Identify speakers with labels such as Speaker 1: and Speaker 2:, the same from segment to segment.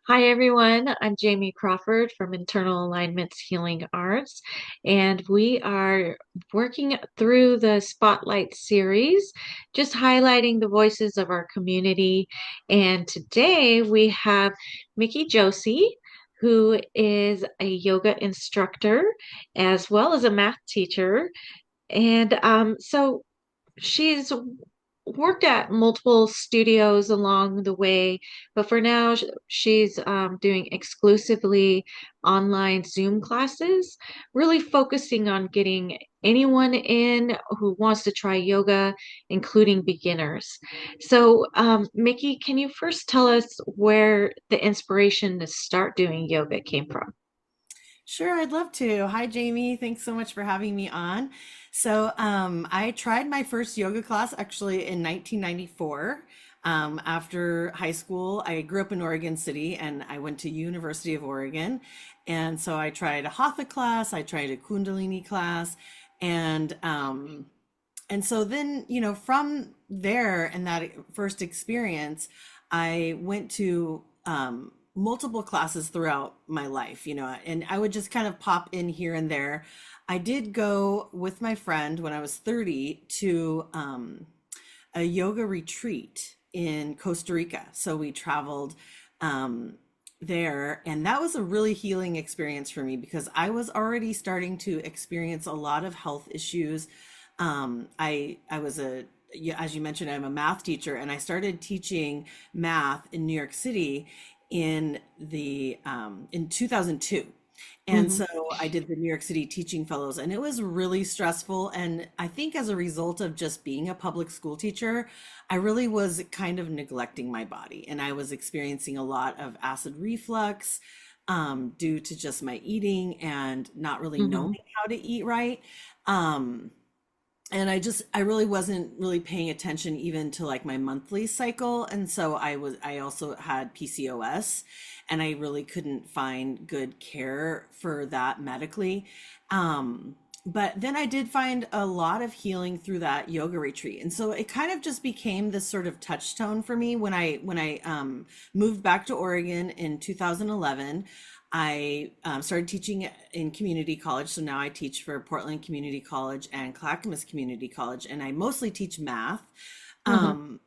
Speaker 1: Hi, everyone. I'm Jamie Crawford from Internal Alignments Healing Arts, and we are working through the Spotlight series, just highlighting the voices of our community. And today we have Micki Josi, who is a yoga instructor as well as a math teacher. And she's worked at multiple studios along the way, but for now, she's doing exclusively online Zoom classes, really focusing on getting anyone in who wants to try yoga, including beginners. Micki, can you first tell us where the inspiration to start doing yoga came from?
Speaker 2: Sure, I'd love to. Hi, Jamie. Thanks so much for having me on. I tried my first yoga class actually in 1994. After high school, I grew up in Oregon City and I went to University of Oregon. And so I tried a Hatha class, I tried a Kundalini class, and um, and so then, from there and that first experience, I went to multiple classes throughout my life, and I would just kind of pop in here and there. I did go with my friend when I was 30 to a yoga retreat in Costa Rica. So we traveled there, and that was a really healing experience for me because I was already starting to experience a lot of health issues. I was yeah, as you mentioned, I'm a math teacher, and I started teaching math in New York City in 2002. And
Speaker 1: Mhm.
Speaker 2: so I did the New York City Teaching Fellows, and it was really stressful. And I think as a result of just being a public school teacher, I really was kind of neglecting my body, and I was experiencing a lot of acid reflux due to just my eating and not really knowing
Speaker 1: Mhm.
Speaker 2: how to eat right. Um, and I really wasn't really paying attention even to like my monthly cycle. And so I also had PCOS, and I really couldn't find good care for that medically. But then I did find a lot of healing through that yoga retreat. And so it kind of just became this sort of touchstone for me when I moved back to Oregon in 2011. I started teaching in community college. So now I teach for Portland Community College and Clackamas Community College, and I mostly teach math.
Speaker 1: Mhm.
Speaker 2: Um,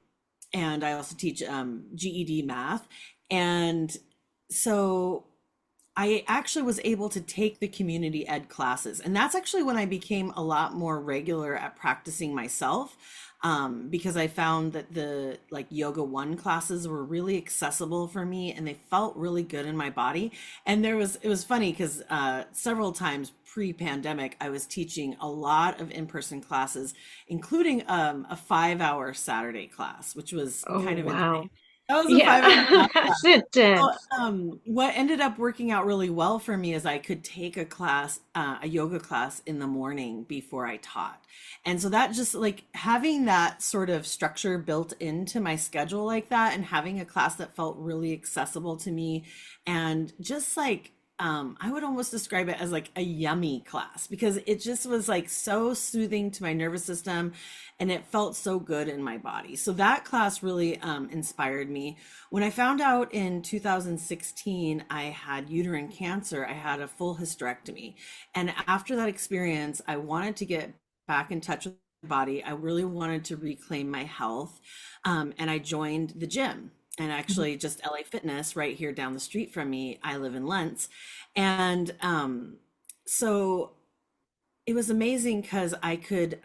Speaker 2: and I also teach GED math. And so I actually was able to take the community ed classes. And that's actually when I became a lot more regular at practicing myself, because I found that the like yoga one classes were really accessible for me and they felt really good in my body. And it was funny because several times pre-pandemic, I was teaching a lot of in-person classes, including a 5 hour Saturday class, which was
Speaker 1: Oh,
Speaker 2: kind of
Speaker 1: wow.
Speaker 2: insane. That was a
Speaker 1: Yeah,
Speaker 2: 5 hour math
Speaker 1: that's
Speaker 2: class. Well,
Speaker 1: intense.
Speaker 2: what ended up working out really well for me is I could take a class, a yoga class in the morning before I taught. And so that just like having that sort of structure built into my schedule like that and having a class that felt really accessible to me and just like I would almost describe it as like a yummy class because it just was like so soothing to my nervous system and it felt so good in my body. So that class really inspired me. When I found out in 2016 I had uterine cancer, I had a full hysterectomy. And after that experience, I wanted to get back in touch with my body. I really wanted to reclaim my health. And I joined the gym and
Speaker 1: Mhm.
Speaker 2: actually just LA Fitness right here down the street from me. I live in Lentz. And so it was amazing because I could,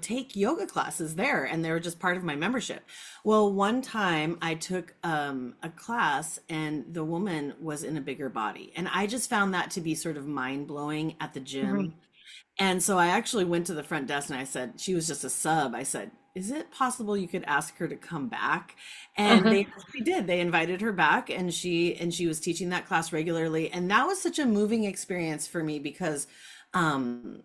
Speaker 2: take yoga classes there and they were just part of my membership. Well, one time I took a class and the woman was in a bigger body. And I just found that to be sort of mind blowing at the
Speaker 1: Right.
Speaker 2: gym. And so I actually went to the front desk and I said, she was just a sub. I said, is it possible you could ask her to come back? And
Speaker 1: Uh-huh.
Speaker 2: they actually did. They invited her back and she was teaching that class regularly. And that was such a moving experience for me because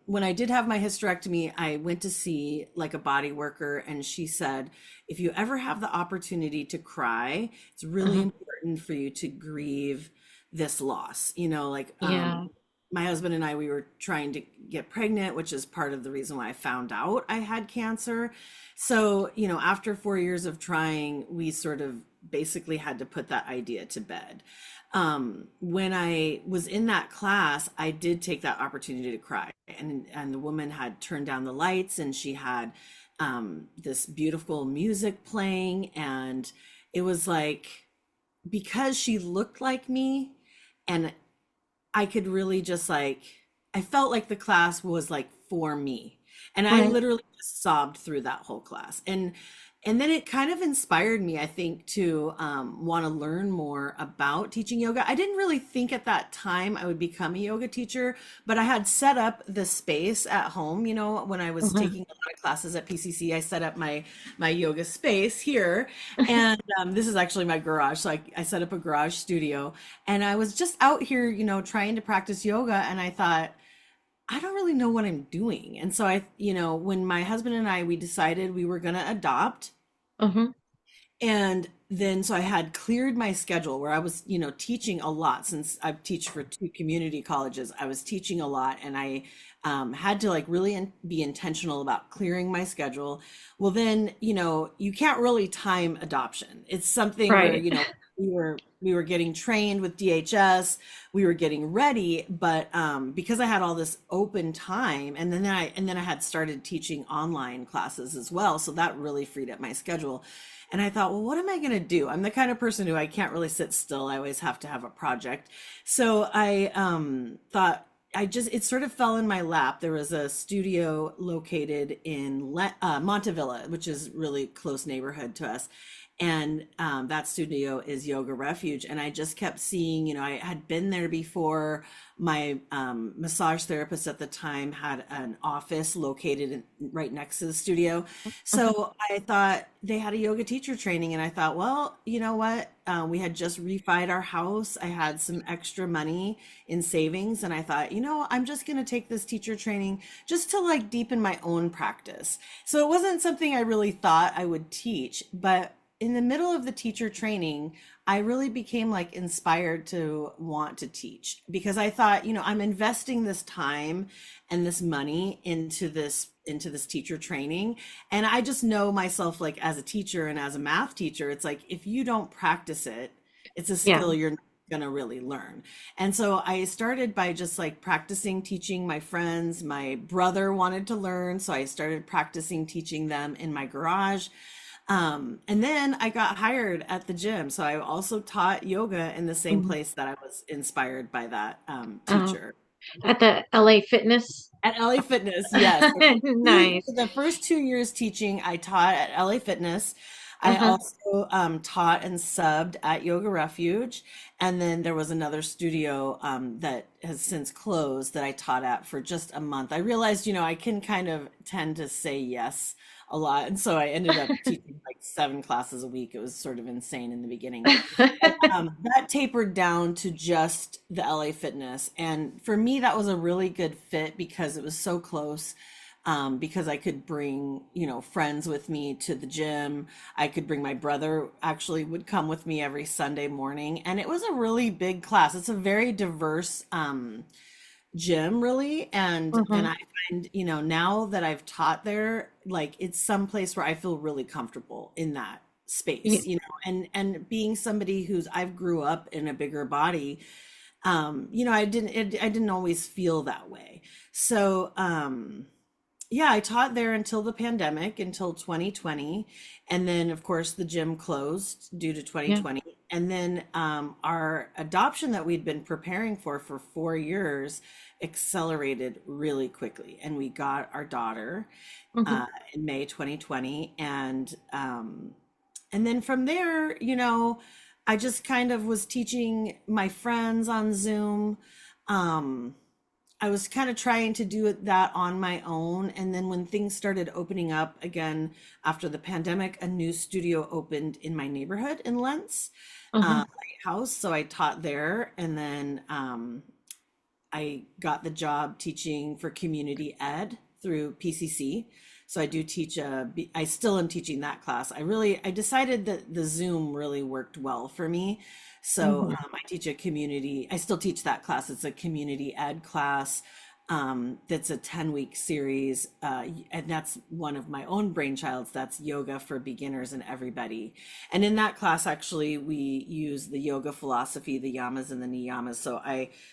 Speaker 2: when I did have my hysterectomy, I went to see like a body worker and she said, if you ever have the opportunity to cry, it's really
Speaker 1: Uh-huh.
Speaker 2: important for you to grieve this loss,
Speaker 1: Yeah.
Speaker 2: my husband and I, we were trying to get pregnant, which is part of the reason why I found out I had cancer. So, after 4 years of trying, we sort of basically had to put that idea to bed. When I was in that class, I did take that opportunity to cry, and the woman had turned down the lights, and she had this beautiful music playing, and it was like because she looked like me, and I could really just like, I felt like the class was like for me. And I
Speaker 1: Right.
Speaker 2: literally just sobbed through that whole class. And then it kind of inspired me, I think, to want to learn more about teaching yoga. I didn't really think at that time I would become a yoga teacher, but I had set up the space at home. When I was
Speaker 1: Mhm.
Speaker 2: taking a lot of classes at PCC, I set up my yoga space here, and this is actually my garage. So I set up a garage studio, and I was just out here, trying to practice yoga, and I thought, I don't really know what I'm doing. And so when my husband and I, we decided we were going to adopt,
Speaker 1: Mhm.
Speaker 2: and then so I had cleared my schedule where I was, teaching a lot since I teach for two community colleges. I was teaching a lot, and I had to like really be intentional about clearing my schedule. Well, then, you can't really time adoption. It's something where,
Speaker 1: Right.
Speaker 2: we were getting trained with DHS, we were getting ready, but because I had all this open time, and then I had started teaching online classes as well, so that really freed up my schedule. And I thought, well, what am I going to do? I'm the kind of person who I can't really sit still. I always have to have a project. So I thought, it sort of fell in my lap. There was a studio located in Montevilla, which is really close neighborhood to us. And that studio is Yoga Refuge. And I just kept seeing, I had been there before. My massage therapist at the time had an office located right next to the studio.
Speaker 1: Mhm.
Speaker 2: So I thought they had a yoga teacher training, and I thought, well, you know what? We had just refied our house. I had some extra money in savings, and I thought, I'm just going to take this teacher training just to like deepen my own practice. So it wasn't something I really thought I would teach, but in the middle of the teacher training, I really became like inspired to want to teach because I thought, I'm investing this time and this money into this teacher training, and I just know myself like as a teacher and as a math teacher, it's like if you don't practice it, it's a
Speaker 1: Yeah.
Speaker 2: skill you're not going to really learn. And so I started by just like practicing teaching my friends. My brother wanted to learn, so I started practicing teaching them in my garage. And then I got hired at the gym. So I also taught yoga in the same
Speaker 1: Mhm.
Speaker 2: place that I was inspired by that
Speaker 1: Uh,
Speaker 2: teacher.
Speaker 1: at the LA Fitness.
Speaker 2: At LA Fitness, yes.
Speaker 1: Nice.
Speaker 2: The first 2 years teaching, I taught at LA Fitness. I
Speaker 1: Uh-huh.
Speaker 2: also taught and subbed at Yoga Refuge. And then there was another studio that has since closed that I taught at for just a month. I realized, I can kind of tend to say yes a lot. And so I ended up teaching like 7 classes a week. It was sort of insane in the beginning. But that tapered down to just the LA Fitness. And for me, that was a really good fit because it was so close. Because I could bring, friends with me to the gym. I could bring my brother, actually would come with me every Sunday morning. And it was a really big class. It's a very diverse gym, really. And
Speaker 1: Mhm.
Speaker 2: I find, now that I've taught there, like it's some place where I feel really comfortable in that
Speaker 1: Yeah.
Speaker 2: space, and being somebody I've grew up in a bigger body, I didn't always feel that way. So, yeah, I taught there until the pandemic, until 2020. And then, of course, the gym closed due to
Speaker 1: Yeah.
Speaker 2: 2020. And then our adoption that we'd been preparing for 4 years accelerated really quickly. And we got our daughter
Speaker 1: Mhm.
Speaker 2: in May 2020. And then from there, I just kind of was teaching my friends on Zoom. Um, I was kind of trying to do that on my own. And then when things started opening up again after the pandemic, a new studio opened in my neighborhood in Lentz,
Speaker 1: Uh-huh.
Speaker 2: Lighthouse. So I taught there. And then I got the job teaching for community ed through PCC. So I do teach I still am teaching that class. I decided that the Zoom really worked well for me. So
Speaker 1: Hmm.
Speaker 2: I teach a community, I still teach that class. It's a community ed class. That's a 10-week series. And that's one of my own brainchilds. That's yoga for beginners and everybody. And in that class, actually, we use the yoga philosophy, the yamas and the niyamas.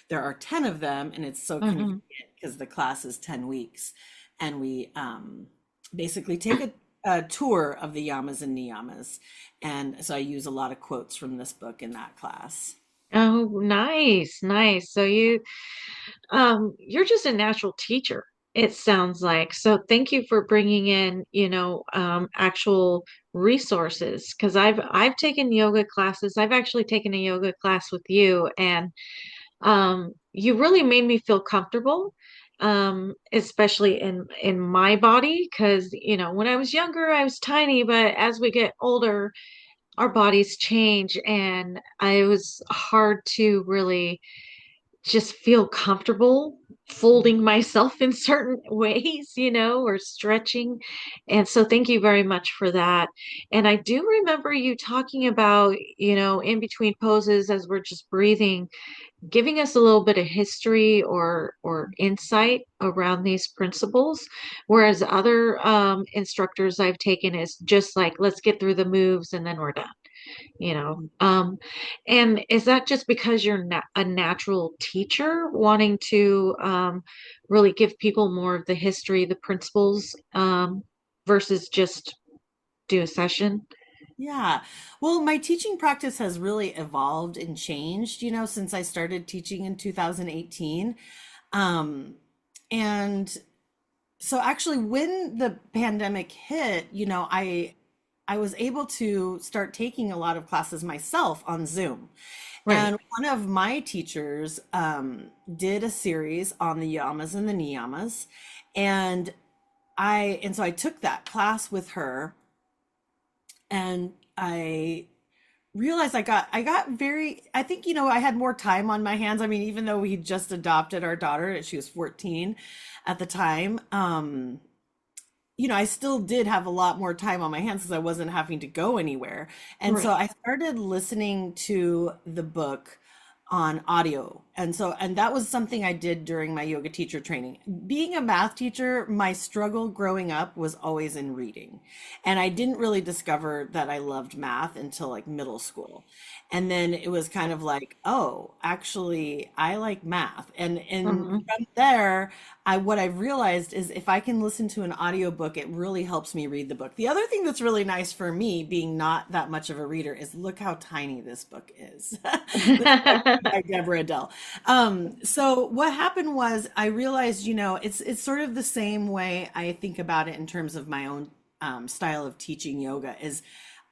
Speaker 2: There are 10 of them, and it's so convenient
Speaker 1: Hmm.
Speaker 2: because the class is 10 weeks. And we basically take a tour of the yamas and niyamas. And so I use a lot of quotes from this book in that class.
Speaker 1: Oh, nice, nice. So you're just a natural teacher, it sounds like. So thank you for bringing in, actual resources because I've taken yoga classes. I've actually taken a yoga class with you, and you really made me feel comfortable, especially in my body because, when I was younger, I was tiny, but as we get older, our bodies change, and it was hard to really just feel comfortable folding myself in certain ways, or stretching. And so thank you very much for that. And I do remember you talking about, in between poses as we're just breathing, giving us a little bit of history or insight around these principles. Whereas other instructors I've taken is just like, let's get through the moves and then we're done you know um and is that just because you're a natural teacher wanting to really give people more of the history, the principles, versus just do a session?
Speaker 2: Yeah. Well, my teaching practice has really evolved and changed, since I started teaching in 2018. Um, and so actually when the pandemic hit, I was able to start taking a lot of classes myself on Zoom.
Speaker 1: Right.
Speaker 2: And one of my teachers did a series on the yamas and the niyamas. And so I took that class with her, and I realized I got very, I think, I had more time on my hands. I mean, even though we just adopted our daughter, she was 14 at the time. I still did have a lot more time on my hands because I wasn't having to go anywhere. And so
Speaker 1: Right.
Speaker 2: I started listening to the book on audio. And that was something I did during my yoga teacher training. Being a math teacher, my struggle growing up was always in reading. And I didn't really discover that I loved math until like middle school. And then it was kind of like, oh, actually, I like math. And
Speaker 1: Hmm.
Speaker 2: from there, what I've realized is if I can listen to an audiobook, it really helps me read the book. The other thing that's really nice for me, being not that much of a reader, is look how tiny this book is. This is by Deborah Adele. So what happened was I realized, it's sort of the same way I think about it in terms of my own style of teaching yoga is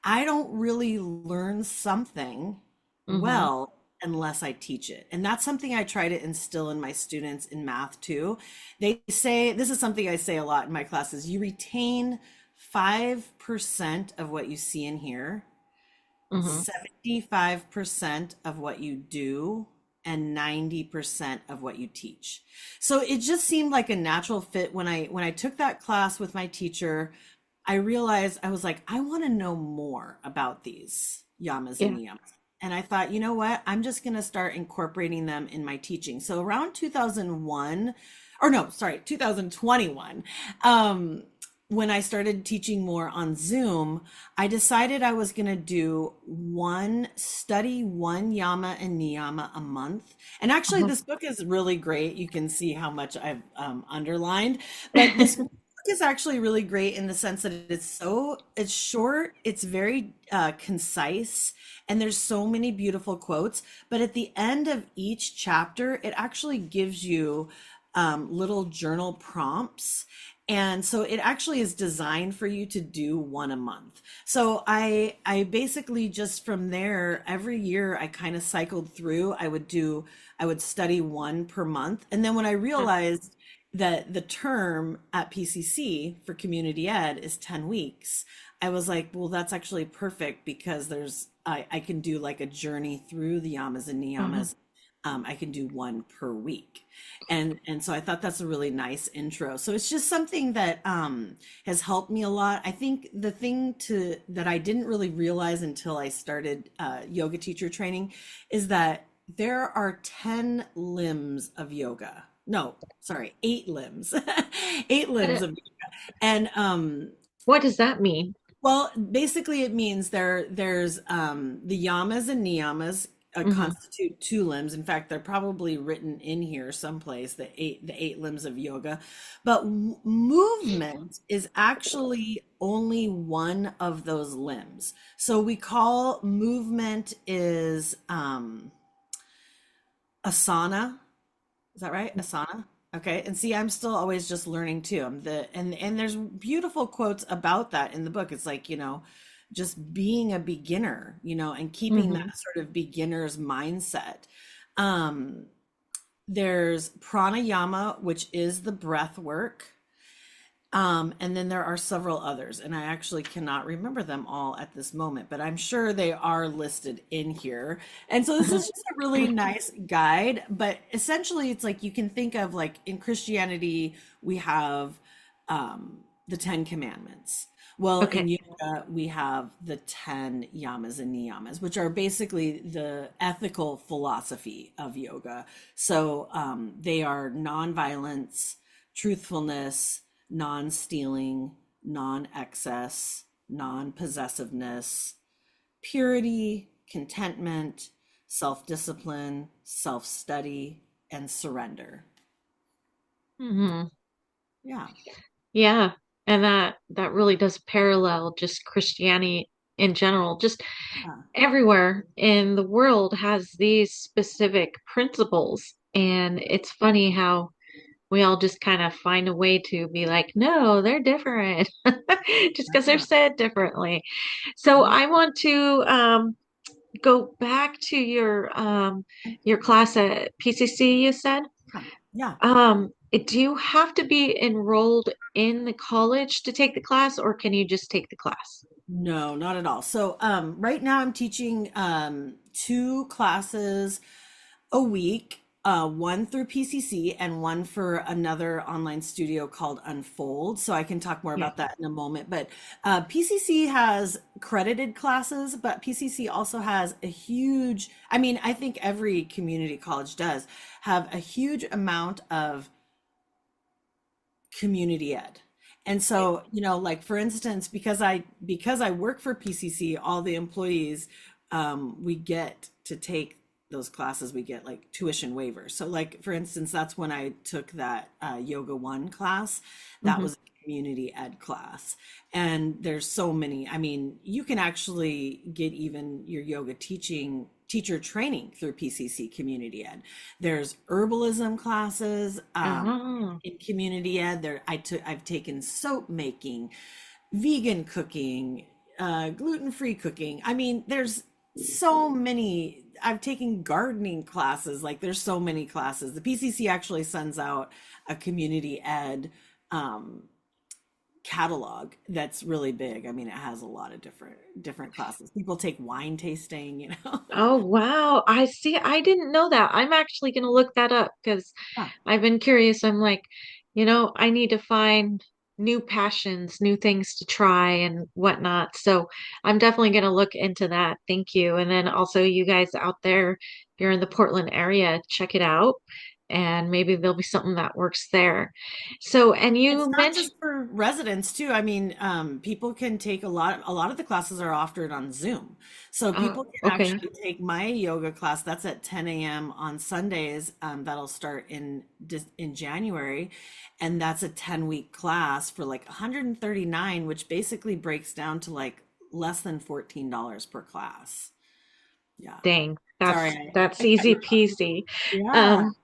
Speaker 2: I don't really learn something
Speaker 1: Hmm.
Speaker 2: well unless I teach it. And that's something I try to instill in my students in math too. They say, this is something I say a lot in my classes, you retain 5% of what you see and hear,
Speaker 1: Hmm.
Speaker 2: 75% of what you do, and 90% of what you teach. So it just seemed like a natural fit when I took that class with my teacher. I realized I was like, I want to know more about these yamas and
Speaker 1: Yeah.
Speaker 2: niyamas. And I thought, you know what? I'm just going to start incorporating them in my teaching. So around 2001, or no, sorry, 2021, um, when I started teaching more on Zoom, I decided I was going to study one yama and niyama a month. And actually,
Speaker 1: Mhm.
Speaker 2: this book is really great. You can see how much I've underlined, but this book is actually really great in the sense that it's short, it's very concise, and there's so many beautiful quotes. But at the end of each chapter, it actually gives you little journal prompts. And so it actually is designed for you to do one a month. So I basically just from there every year I kind of cycled through. I would study one per month. And then when I
Speaker 1: Yeah.
Speaker 2: realized that the term at PCC for community ed is 10 weeks, I was like, well, that's actually perfect because I can do like a journey through the yamas and
Speaker 1: Mhm.
Speaker 2: niyamas I can do one per week. And so I thought that's a really nice intro. So it's just something that has helped me a lot. I think the thing to that I didn't really realize until I started yoga teacher training is that there are 10 limbs of yoga. No, sorry, 8 limbs. 8 limbs
Speaker 1: What,
Speaker 2: of yoga. And
Speaker 1: what does that mean?
Speaker 2: well, basically it means there's the yamas and niyamas
Speaker 1: Hmm.
Speaker 2: constitute 2 limbs. In fact, they're probably written in here someplace, the eight limbs of yoga. But movement is actually only one of those limbs. So we call movement is asana. Is that right? Asana. Okay. And see, I'm still always just learning too. And there's beautiful quotes about that in the book. It's like, just being a beginner, and keeping that
Speaker 1: Hmm.
Speaker 2: sort of beginner's mindset. Um, there's pranayama, which is the breath work. And then there are several others, and I actually cannot remember them all at this moment, but I'm sure they are listed in here. And so this is just a really nice guide, but essentially it's like you can think of like in Christianity, we have the Ten Commandments. Well,
Speaker 1: Okay.
Speaker 2: in yoga, we have the 10 yamas and niyamas, which are basically the ethical philosophy of yoga. So they are nonviolence, truthfulness, non-stealing, non-excess, non-possessiveness, purity, contentment, self-discipline, self-study, and surrender.
Speaker 1: Hmm.
Speaker 2: Yeah.
Speaker 1: Yeah. And that really does parallel just Christianity in general. Just
Speaker 2: Yeah.
Speaker 1: everywhere in the world has these specific principles. And it's funny how we all just kind of find a way to be like, no, they're different, just because they're
Speaker 2: Yeah.
Speaker 1: said differently. So
Speaker 2: Yeah.
Speaker 1: I want to go back to your class at PCC, you said.
Speaker 2: Yeah.
Speaker 1: Do you have to be enrolled in the college to take the class, or can you just take the class?
Speaker 2: No, not at all. So, right now I'm teaching 2 classes a week, one through PCC and one for another online studio called Unfold. So I can talk more
Speaker 1: Yeah.
Speaker 2: about that in a moment. But PCC has credited classes, but PCC also has a huge, I mean, I think every community college does have a huge amount of community ed. And so, like for instance, because I work for PCC, all the employees, we get to take those classes. We get like tuition waivers. So, like for instance, that's when I took that Yoga One class. That
Speaker 1: Hmm.
Speaker 2: was a community ed class, and there's so many. I mean, you can actually get even your yoga teacher training through PCC community ed. There's herbalism classes.
Speaker 1: Oh,
Speaker 2: In community ed there I've taken soap making, vegan cooking, gluten-free cooking. I mean, there's so many. I've taken gardening classes. Like there's so many classes. The PCC actually sends out a community ed um, catalog that's really big. I mean, it has a lot of different classes. People take wine tasting,
Speaker 1: oh wow. I see. I didn't know that. I'm actually going to look that up because
Speaker 2: Yeah.
Speaker 1: I've been curious. I'm like, I need to find new passions, new things to try and whatnot. So I'm definitely going to look into that. Thank you. And then also, you guys out there, if you're in the Portland area, check it out. And maybe there'll be something that works there. So, and
Speaker 2: It's
Speaker 1: you
Speaker 2: not
Speaker 1: mentioned,
Speaker 2: just for residents too. I mean, people can take a lot of the classes are offered on Zoom. So people can
Speaker 1: okay,
Speaker 2: actually take my yoga class. That's at 10 a.m. on Sundays. That'll start in January. And that's a 10-week class for like 139, which basically breaks down to like less than $14 per class. Yeah.
Speaker 1: dang,
Speaker 2: Sorry,
Speaker 1: that's
Speaker 2: I cut
Speaker 1: easy
Speaker 2: you off.
Speaker 1: peasy.
Speaker 2: Yeah.
Speaker 1: Um,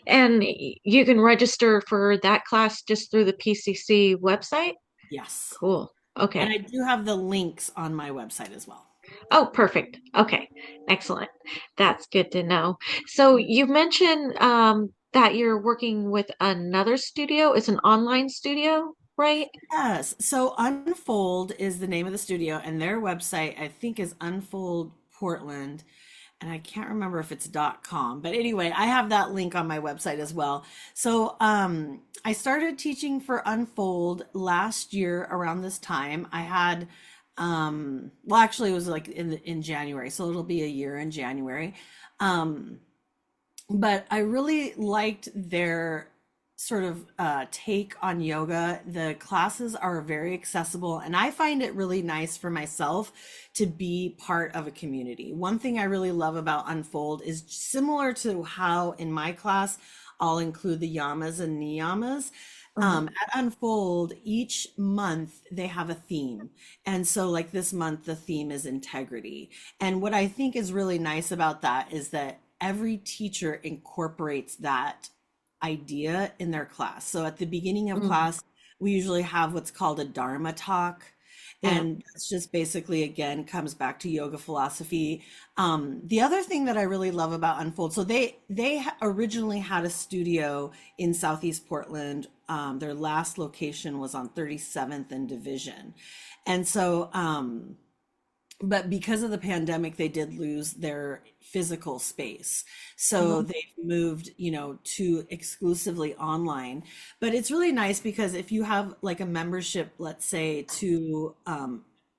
Speaker 1: And you can register for that class just through the PCC website?
Speaker 2: Yes.
Speaker 1: Cool.
Speaker 2: And
Speaker 1: Okay.
Speaker 2: I do have the links on my website as well.
Speaker 1: Oh, perfect. Okay. Excellent. That's good to know. So you mentioned that you're working with another studio. It's an online studio, right?
Speaker 2: Yes. So Unfold is the name of the studio, and their website, I think, is Unfold Portland. and I can't remember if it's .com, but anyway, I have that link on my website as well. So I started teaching for Unfold last year around this time. I had well, actually, it was like in January, so it'll be a year in January. Um, but I really liked their sort of take on yoga. The classes are very accessible, and I find it really nice for myself to be part of a community. One thing I really love about Unfold is similar to how in my class I'll include the yamas and niyamas.
Speaker 1: Uh-huh.
Speaker 2: At Unfold, each month they have a theme. And so, like this month, the theme is integrity. And what I think is really nice about that is that every teacher incorporates that idea in their class. So at the beginning of
Speaker 1: Mm.
Speaker 2: class, we usually have what's called a Dharma talk.
Speaker 1: Yeah.
Speaker 2: And it's just basically, again, comes back to yoga philosophy. The other thing that I really love about Unfold, so originally had a studio in Southeast Portland. Their last location was on 37th and Division. And so but because of the pandemic, they did lose their physical space. So
Speaker 1: Uh-huh.
Speaker 2: they've moved, to exclusively online. But it's really nice because if you have like a membership, let's say, to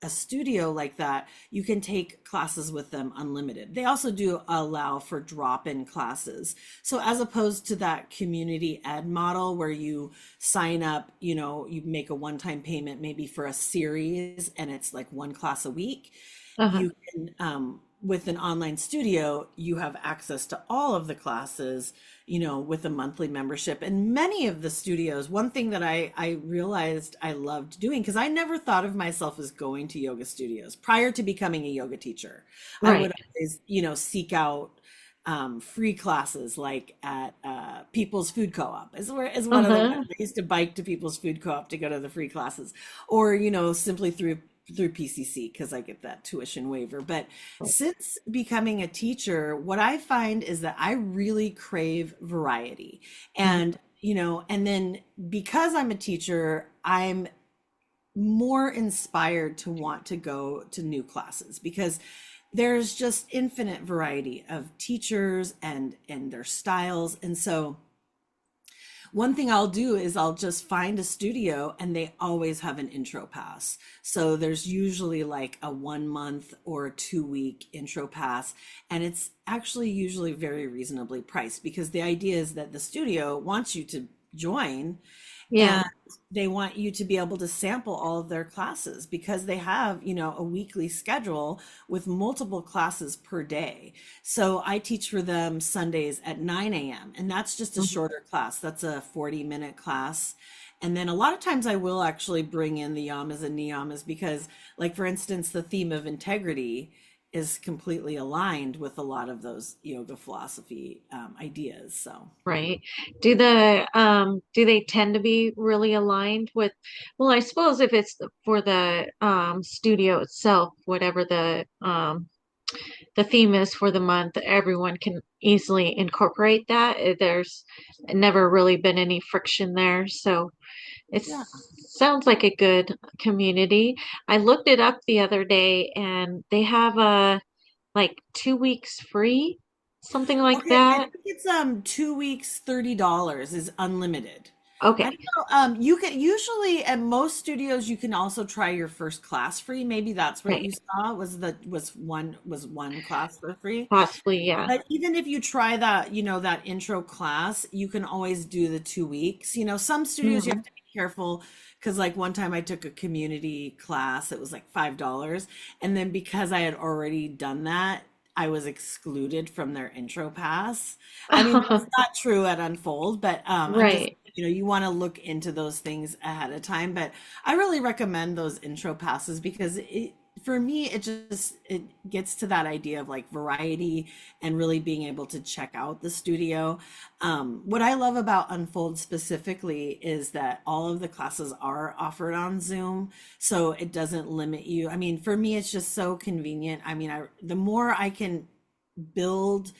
Speaker 2: a studio like that, you can take classes with them unlimited. They also do allow for drop-in classes. So as opposed to that community ed model where you sign up, you make a one-time payment maybe for a series and it's like one class a week,
Speaker 1: Uh-huh.
Speaker 2: you can with an online studio you have access to all of the classes, with a monthly membership. And many of the studios, one thing that I realized I loved doing, because I never thought of myself as going to yoga studios prior to becoming a yoga teacher. I
Speaker 1: Right.
Speaker 2: would always, seek out free classes like at People's Food Co-op is one of the ones.
Speaker 1: Uh-huh.
Speaker 2: I used to bike to People's Food Co-op to go to the free classes, or simply through PCC because I get that tuition waiver. But since becoming a teacher, what I find is that I really crave variety,
Speaker 1: Mhm.
Speaker 2: and and then because I'm a teacher, I'm more inspired to want to go to new classes because there's just infinite variety of teachers and their styles. And so one thing I'll do is I'll just find a studio and they always have an intro pass. So there's usually like a 1 month or a 2 week intro pass. And it's actually usually very reasonably priced because the idea is that the studio wants you to join
Speaker 1: Yeah.
Speaker 2: and they want you to be able to sample all of their classes because they have, a weekly schedule with multiple classes per day. So I teach for them Sundays at 9 a.m. and that's just a
Speaker 1: Mhm.
Speaker 2: shorter class. That's a 40-minute class. And then a lot of times I will actually bring in the yamas and niyamas because, like, for instance, the theme of integrity is completely aligned with a lot of those yoga philosophy ideas. So.
Speaker 1: Right. Do they tend to be really aligned with, well, I suppose if it's for the studio itself, whatever the theme is for the month, everyone can easily incorporate that. There's never really been any friction there. So it
Speaker 2: Yeah.
Speaker 1: sounds like a good community. I looked it up the other day and they have a like 2 weeks free, something like
Speaker 2: Okay, I
Speaker 1: that.
Speaker 2: think it's 2 weeks, $30 is unlimited. I
Speaker 1: Okay,
Speaker 2: don't know. You can usually at most studios you can also try your first class free. Maybe that's what
Speaker 1: right.
Speaker 2: you saw was one class for free.
Speaker 1: Possibly, yeah.
Speaker 2: But even if you try that, that intro class, you can always do the 2 weeks. Some studios you
Speaker 1: Hmm.
Speaker 2: have to be careful because like one time I took a community class, it was like $5. And then because I had already done that, I was excluded from their intro pass. I mean, that's not true at Unfold, but I'm just,
Speaker 1: Right.
Speaker 2: you want to look into those things ahead of time. But I really recommend those intro passes because for me, it gets to that idea of like variety and really being able to check out the studio. What I love about Unfold specifically is that all of the classes are offered on Zoom, so it doesn't limit you. I mean, for me, it's just so convenient. I mean, the more I can build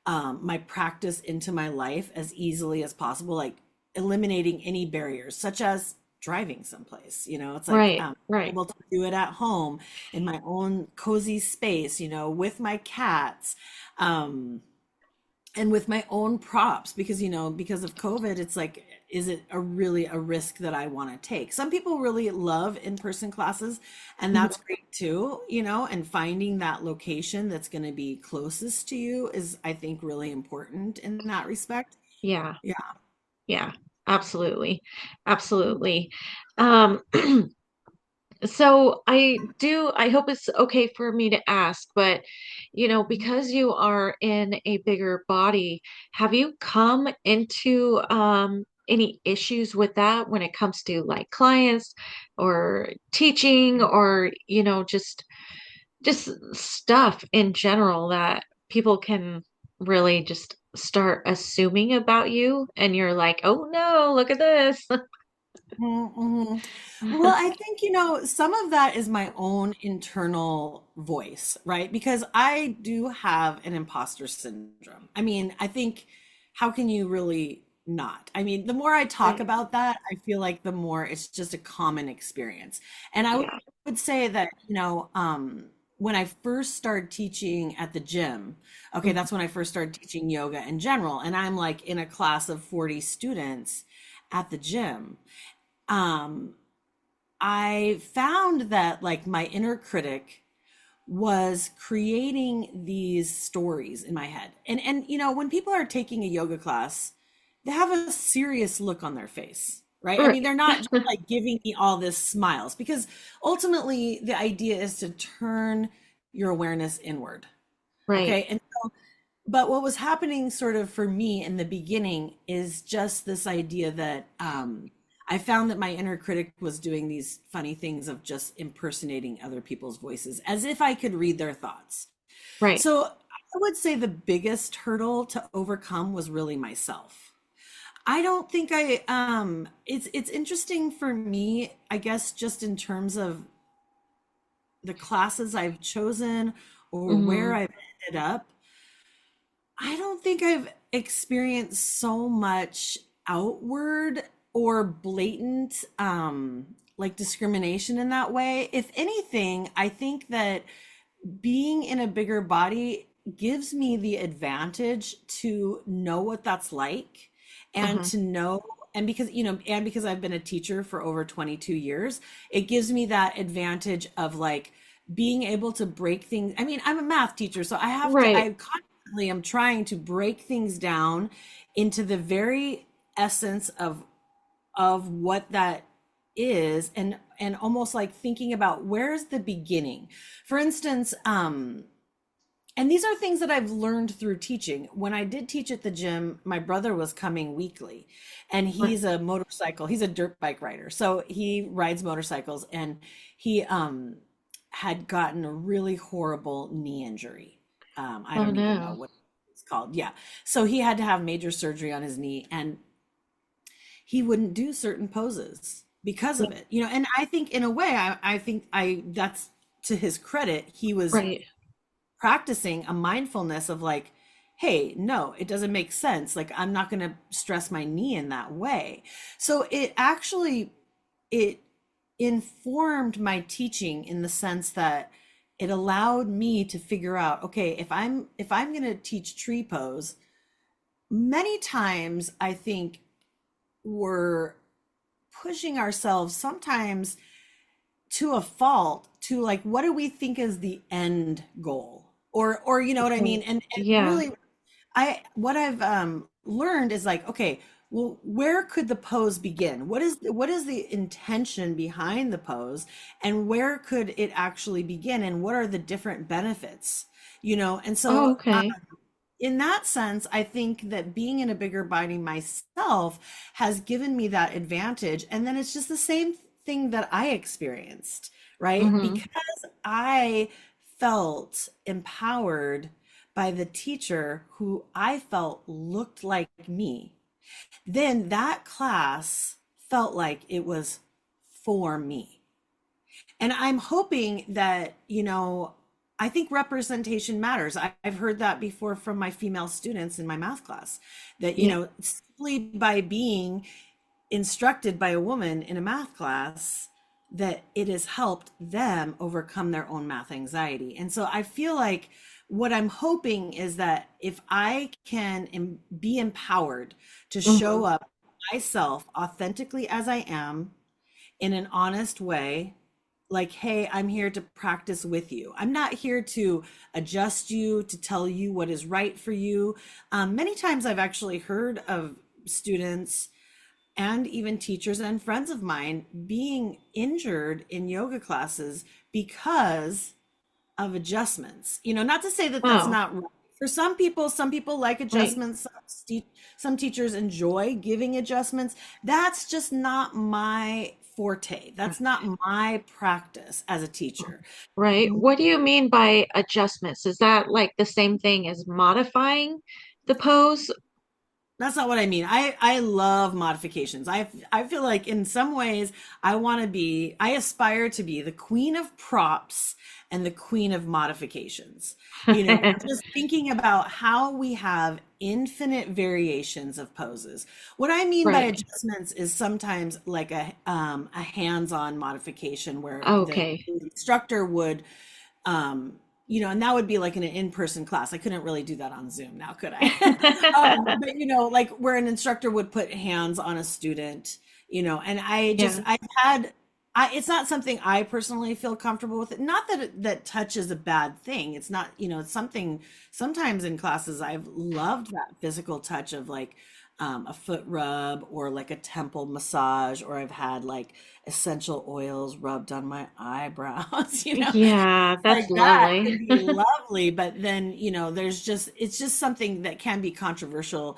Speaker 2: my practice into my life as easily as possible, like eliminating any barriers, such as driving someplace. It's like
Speaker 1: Right, right.
Speaker 2: able to do it at home in my own cozy space, with my cats. Um, and with my own props because because of COVID, it's like, is it a risk that I want to take? Some people really love in-person classes, and
Speaker 1: Mhm.
Speaker 2: that's great too, and finding that location that's going to be closest to you is, I think, really important in that respect.
Speaker 1: Yeah,
Speaker 2: Yeah.
Speaker 1: yeah, absolutely. Absolutely. Um, So I hope it's okay for me to ask, but because you are in a bigger body, have you come into any issues with that when it comes to like clients or teaching or just stuff in general that people can really just start assuming about you and you're like, "Oh no, look at this."
Speaker 2: Mhm. Well, I think, some of that is my own internal voice, right? Because I do have an imposter syndrome. I mean, I think, how can you really not? I mean, the more I talk
Speaker 1: Right.
Speaker 2: about that, I feel like the more it's just a common experience. And I
Speaker 1: Yeah.
Speaker 2: would say that, when I first started teaching at the gym, okay,
Speaker 1: Mhm.
Speaker 2: that's when I first started teaching yoga in general. And I'm like in a class of 40 students at the gym. um I found that, like, my inner critic was creating these stories in my head. And when people are taking a yoga class, they have a serious look on their face, right? I mean,
Speaker 1: Right.
Speaker 2: they're not just like giving me all this smiles, because ultimately the idea is to turn your awareness inward.
Speaker 1: Right.
Speaker 2: Okay? And but what was happening sort of for me in the beginning is just this idea that I found that my inner critic was doing these funny things of just impersonating other people's voices as if I could read their thoughts.
Speaker 1: Right.
Speaker 2: So I would say the biggest hurdle to overcome was really myself. I don't think it's interesting for me, I guess, just in terms of the classes I've chosen or where
Speaker 1: Hmm.
Speaker 2: I've ended up. I don't think I've experienced so much outward or blatant like discrimination in that way. If anything, I think that being in a bigger body gives me the advantage to know what that's like, and
Speaker 1: Uh-huh.
Speaker 2: to know, and because I've been a teacher for over 22 years, it gives me that advantage of like being able to break things. I mean, I'm a math teacher, so
Speaker 1: Right.
Speaker 2: I constantly am trying to break things down into the very essence of what that is, and almost like thinking about where's the beginning. For instance, and these are things that I've learned through teaching. When I did teach at the gym, my brother was coming weekly, and
Speaker 1: Right.
Speaker 2: he's a dirt bike rider. So he rides motorcycles, and he had gotten a really horrible knee injury. I
Speaker 1: Oh
Speaker 2: don't even know
Speaker 1: no.
Speaker 2: what it's called. Yeah. So he had to have major surgery on his knee, and he wouldn't do certain poses because
Speaker 1: Yeah.
Speaker 2: of it. And I think, in a way, I think I that's to his credit. He was
Speaker 1: Right.
Speaker 2: practicing a mindfulness of like, hey, no, it doesn't make sense. Like, I'm not going to stress my knee in that way. So it informed my teaching in the sense that it allowed me to figure out, okay, if I'm going to teach tree pose, many times I think we're pushing ourselves sometimes to a fault, to like, what do we think is the end goal, or you know what I
Speaker 1: Okay.
Speaker 2: mean? And
Speaker 1: Yeah.
Speaker 2: really, I what I've learned is like, okay, well, where could the pose begin? What is the intention behind the pose, and where could it actually begin, and what are the different benefits? And
Speaker 1: Oh,
Speaker 2: so
Speaker 1: okay.
Speaker 2: in that sense, I think that being in a bigger body myself has given me that advantage. And then it's just the same thing that I experienced, right?
Speaker 1: Hmm.
Speaker 2: Because I felt empowered by the teacher who I felt looked like me, then that class felt like it was for me. And I'm hoping that, I think representation matters. I've heard that before from my female students in my math class, that,
Speaker 1: Yeah.
Speaker 2: simply by being instructed by a woman in a math class, that it has helped them overcome their own math anxiety. And so I feel like what I'm hoping is that if I can be empowered to show
Speaker 1: Mhm.
Speaker 2: up myself authentically as I am in an honest way, like, hey, I'm here to practice with you. I'm not here to adjust you, to tell you what is right for you. Many times I've actually heard of students and even teachers and friends of mine being injured in yoga classes because of adjustments. Not to say that that's
Speaker 1: Oh,
Speaker 2: not right. For some people like
Speaker 1: right,
Speaker 2: adjustments. Some teachers enjoy giving adjustments. That's just not my forte. That's not my practice as a teacher.
Speaker 1: right. What do you mean by adjustments? Is that like the same thing as modifying the pose?
Speaker 2: That's not what I mean. I love modifications. I feel like in some ways I aspire to be the queen of props and the queen of modifications. Just thinking about how we have infinite variations of poses. What I mean by
Speaker 1: Right.
Speaker 2: adjustments is sometimes like a hands-on modification where the
Speaker 1: Okay.
Speaker 2: instructor would and that would be like in an in-person class. I couldn't really do that on Zoom now, could I? But like where an instructor would put hands on a student, and
Speaker 1: Yeah.
Speaker 2: it's not something I personally feel comfortable with. Not that that touch is a bad thing. It's not, it's something sometimes in classes I've loved that physical touch of like a foot rub or like a temple massage, or I've had like essential oils rubbed on my eyebrows,
Speaker 1: Yeah, that's
Speaker 2: like that can
Speaker 1: lovely.
Speaker 2: be lovely, but then it's just something that can be controversial.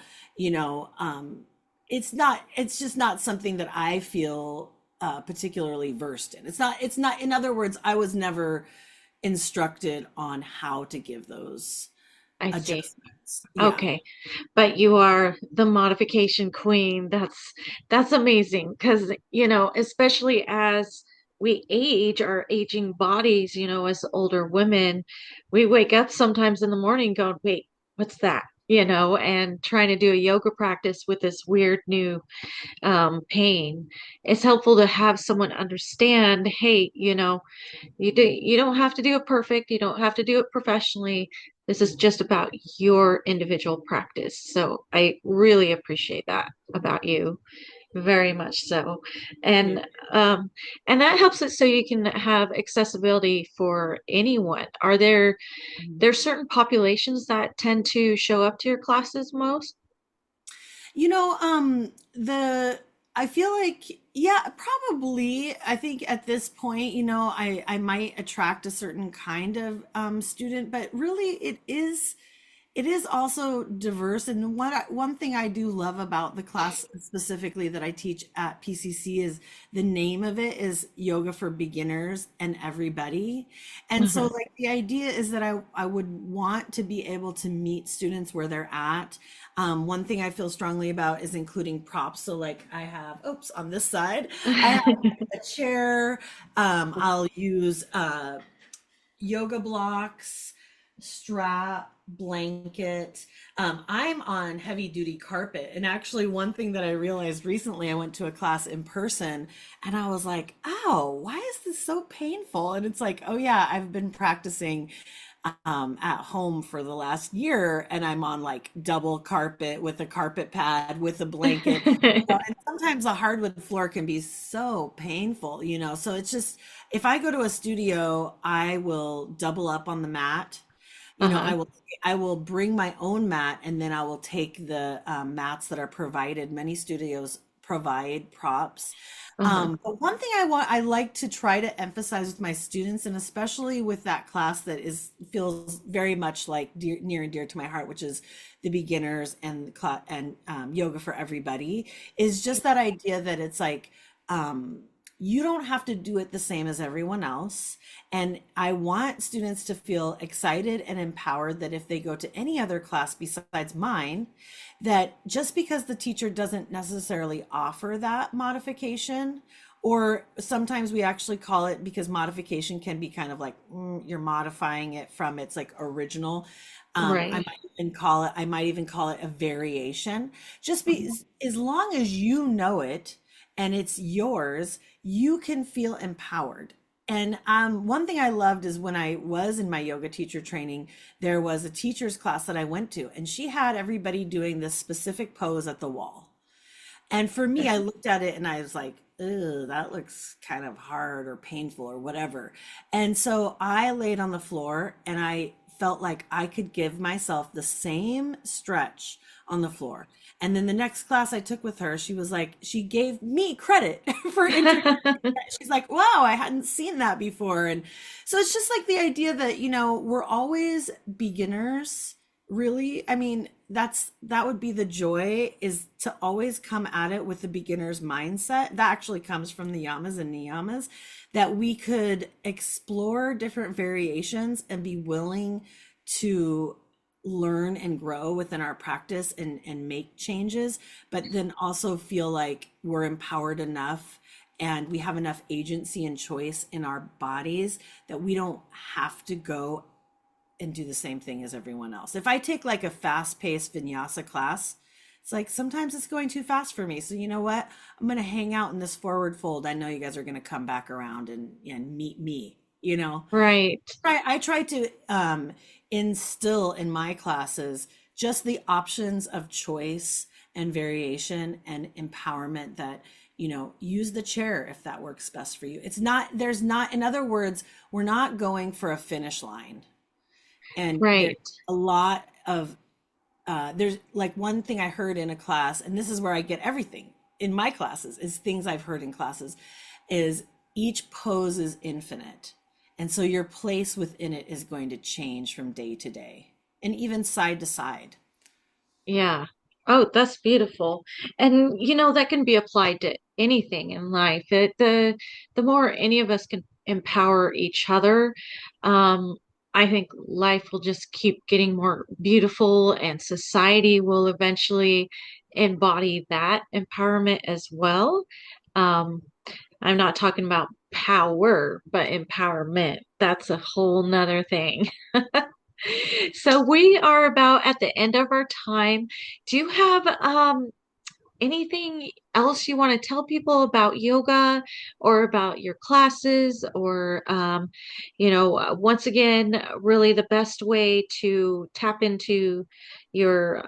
Speaker 2: It's just not something that I feel particularly versed in. It's not, in other words, I was never instructed on how to give those
Speaker 1: I see.
Speaker 2: adjustments. Yeah.
Speaker 1: Okay. But you are the modification queen. That's amazing because, especially as we age, our aging bodies, as older women, we wake up sometimes in the morning going, wait, what's that? And trying to do a yoga practice with this weird new pain. It's helpful to have someone understand, hey, you don't have to do it perfect. You don't have to do it professionally. This is just about your individual practice. So I really appreciate that about you, very much so.
Speaker 2: Yeah.
Speaker 1: And and that helps it so you can have accessibility for anyone. Are there certain populations that tend to show up to your classes most?
Speaker 2: The I feel like, yeah, probably. I think at this point, I might attract a certain kind of student, but really it is also diverse. And one thing I do love about the class specifically that I teach at PCC is the name of it is Yoga for Beginners and Everybody. And so
Speaker 1: Uh-huh.
Speaker 2: like the idea is that I would want to be able to meet students where they're at. One thing I feel strongly about is including props. So like I have, oops, on this side, I have a chair. I'll use yoga blocks, strap, blanket. I'm on heavy duty carpet. And actually, one thing that I realized recently, I went to a class in person and I was like, ow, why is this so painful? And it's like, oh, yeah, I've been practicing at home for the last year and I'm on like double carpet with a carpet pad with a blanket. And sometimes the hardwood floor can be so painful, so it's just, if I go to a studio, I will double up on the mat.
Speaker 1: Uh-huh.
Speaker 2: I will bring my own mat, and then I will take the mats that are provided. Many studios provide props.
Speaker 1: Uh-huh.
Speaker 2: But one thing I like to try to emphasize with my students, and especially with that class that feels very much like near and dear to my heart, which is the beginners and yoga for everybody, is just that idea that it's like, you don't have to do it the same as everyone else. And I want students to feel excited and empowered that if they go to any other class besides mine, that just because the teacher doesn't necessarily offer that modification or sometimes we actually call it, because modification can be kind of like you're modifying it from its like original.
Speaker 1: Right.
Speaker 2: I might even call it a variation. Just be
Speaker 1: Mhm.
Speaker 2: as long as you know it and it's yours, you can feel empowered. And one thing I loved is when I was in my yoga teacher training, there was a teacher's class that I went to, and she had everybody doing this specific pose at the wall. And for me, I looked at it and I was like, "Ugh, that looks kind of hard or painful or whatever." And so I laid on the floor and I felt like I could give myself the same stretch on the floor. And then the next class I took with her, she was like, she gave me credit for introducing that. She's like, "Wow, I hadn't seen that before." And so it's just like the idea that, we're always beginners, really. I mean, that would be the joy, is to always come at it with the beginner's mindset. That actually comes from the yamas and niyamas, that we could explore different variations and be willing to learn and grow within our practice and make changes, but then also feel like we're empowered enough and we have enough agency and choice in our bodies that we don't have to go and do the same thing as everyone else. If I take like a fast-paced vinyasa class, it's like sometimes it's going too fast for me. So you know what? I'm going to hang out in this forward fold. I know you guys are going to come back around and meet me, you know.
Speaker 1: Right.
Speaker 2: I try to instill in my classes just the options of choice and variation and empowerment, that use the chair if that works best for you. It's not, there's not, in other words, we're not going for a finish line. And there's
Speaker 1: Right.
Speaker 2: a lot of there's like one thing I heard in a class, and this is where I get everything in my classes, is things I've heard in classes, is each pose is infinite, and so your place within it is going to change from day to day and even side to side.
Speaker 1: Yeah. Oh, that's beautiful. And that can be applied to anything in life. The more any of us can empower each other, um, I think life will just keep getting more beautiful, and society will eventually embody that empowerment as well. Um, I'm not talking about power, but empowerment. That's a whole nother thing. So we are about at the end of our time. Do you have anything else you want to tell people about yoga, or about your classes, or once again, really the best way to tap into your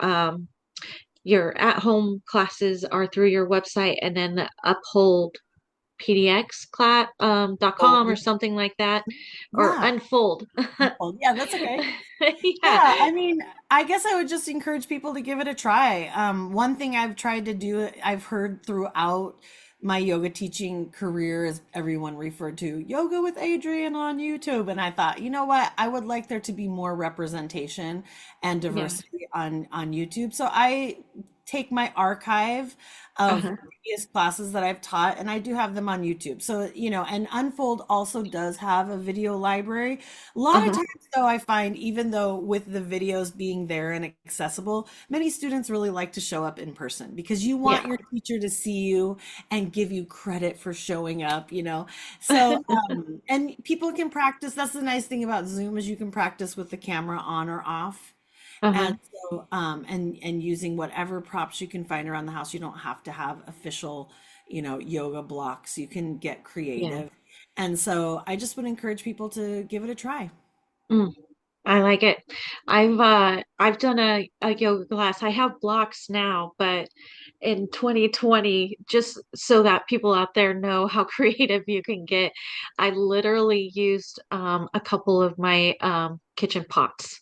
Speaker 1: at-home classes are through your website, and then the Uphold dot
Speaker 2: Oh,
Speaker 1: com or something like that, or
Speaker 2: yeah.
Speaker 1: Unfold.
Speaker 2: Well, yeah, that's okay.
Speaker 1: Yeah.
Speaker 2: Yeah, I mean, I guess I would just encourage people to give it a try. One thing I've tried to do, I've heard throughout my yoga teaching career, is everyone referred to yoga with Adrienne on YouTube. And I thought, you know what? I would like there to be more representation and
Speaker 1: Yeah.
Speaker 2: diversity on YouTube. So I take my archive of
Speaker 1: Uh-huh.
Speaker 2: previous classes that I've taught, and I do have them on YouTube. So, and Unfold also does have a video library. A lot of
Speaker 1: Uh-huh.
Speaker 2: times, though, I find, even though with the videos being there and accessible, many students really like to show up in person, because you want
Speaker 1: Yeah.
Speaker 2: your teacher to see you and give you credit for showing up. So, and people can practice. That's the nice thing about Zoom, is you can practice with the camera on or off.
Speaker 1: Uh-huh.
Speaker 2: And so, and using whatever props you can find around the house. You don't have to have official, yoga blocks. You can get
Speaker 1: Yeah.
Speaker 2: creative. And so I just would encourage people to give it a try.
Speaker 1: Mm, I like it. I've done a yoga class. I have blocks now, but in 2020, just so that people out there know how creative you can get, I literally used a couple of my kitchen pots.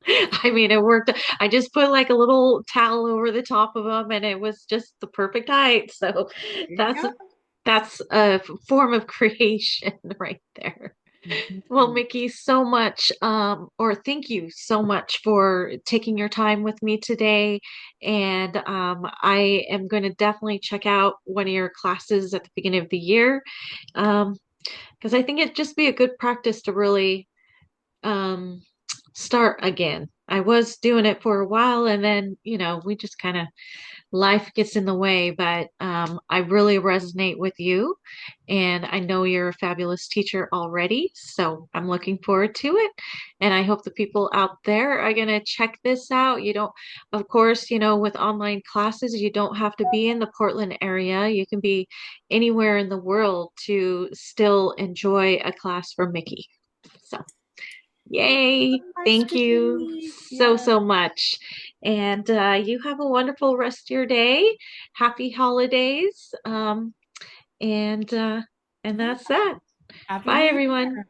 Speaker 1: I mean, it worked. I just put like a little towel over the top of them, and it was just the perfect height. So
Speaker 2: There you
Speaker 1: that's
Speaker 2: go.
Speaker 1: that's a form of creation right there. Well,
Speaker 2: Mhm.
Speaker 1: Micki, so much, or thank you so much for taking your time with me today. And I am going to definitely check out one of your classes at the beginning of the year, um, because I think it'd just be a good practice to really um, start again. I was doing it for a while and then, we just kind of life gets in the way, but I really resonate with you. And I know you're a fabulous teacher already. So I'm looking forward to it. And I hope the people out there are going to check this out. You don't, of course, with online classes, you don't have to be in the Portland area. You can be anywhere in the world to still enjoy a class from Micki. So. Yay.
Speaker 2: Nice
Speaker 1: Thank
Speaker 2: to
Speaker 1: you
Speaker 2: meet.
Speaker 1: so,
Speaker 2: Yeah.
Speaker 1: so much. And you have a wonderful rest of your day. Happy holidays. And
Speaker 2: Yeah.
Speaker 1: that's that.
Speaker 2: Happy
Speaker 1: Bye,
Speaker 2: New
Speaker 1: everyone.
Speaker 2: Year.